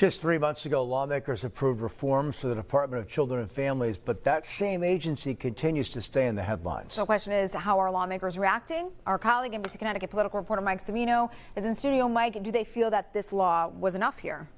Just 3 months ago, lawmakers approved reforms for the Department of Children and Families, but that same agency continues to stay in the headlines. So the question is, how are lawmakers reacting? Our colleague, NBC Connecticut political reporter Mike Savino, is in studio. Mike, do they feel that this law was enough here?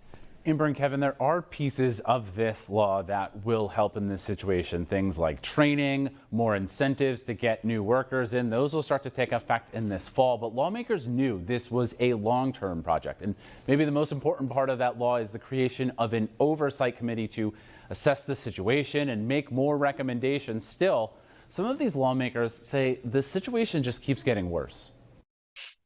Amber and Kevin, there are pieces of this law that will help in this situation. Things like training, more incentives to get new workers in. Those will start to take effect in this fall. But lawmakers knew this was a long-term project. And maybe the most important part of that law is the creation of an oversight committee to assess the situation and make more recommendations. Still, some of these lawmakers say the situation just keeps getting worse.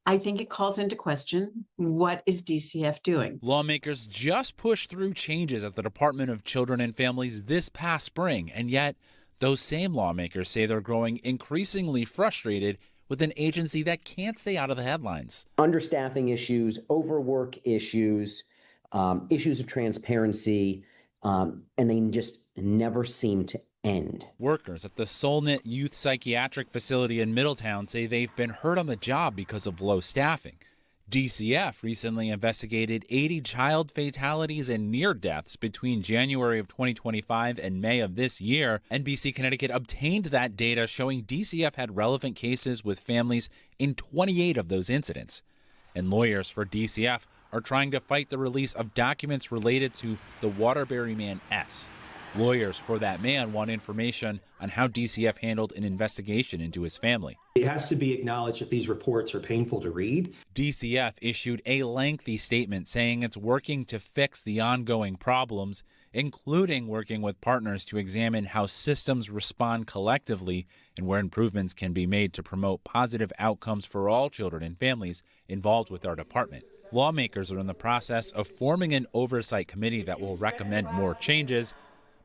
I think it calls into question, what is DCF doing? Lawmakers just pushed through changes at the Department of Children and Families this past spring, and yet those same lawmakers say they're growing increasingly frustrated with an agency that can't stay out of the headlines. Understaffing issues, overwork issues, issues of transparency, and they just never seem to end. Workers at the Solnit Youth Psychiatric Facility in Middletown say they've been hurt on the job because of low staffing. DCF recently investigated 80 child fatalities and near deaths between January of 2025 and May of this year. NBC Connecticut obtained that data showing DCF had relevant cases with families in 28 of those incidents. And lawyers for DCF are trying to fight the release of documents related to the Waterbury man S. Lawyers for that man want information on how DCF handled an investigation into his family. It has to be acknowledged that these reports are painful to read. DCF issued a lengthy statement saying it's working to fix the ongoing problems, including working with partners to examine how systems respond collectively and where improvements can be made to promote positive outcomes for all children and families involved with our department. Lawmakers are in the process of forming an oversight committee that will recommend more changes,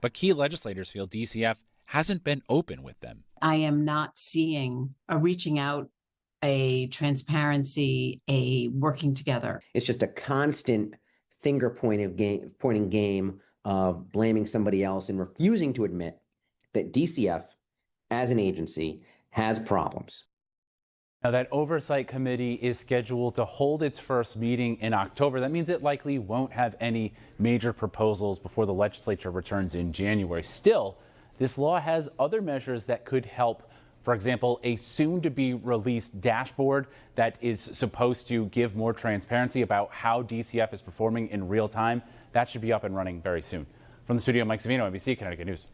but key legislators feel DCF hasn't been open with them. I am not seeing a reaching out, a transparency, a working together. It's just a constant finger pointing game of blaming somebody else and refusing to admit that DCF, as an agency, has problems. Now, that oversight committee is scheduled to hold its first meeting in October. That means it likely won't have any major proposals before the legislature returns in January. Still, this law has other measures that could help. For example, a soon-to-be-released dashboard that is supposed to give more transparency about how DCF is performing in real time. That should be up and running very soon. From the studio, Mike Savino, NBC Connecticut News.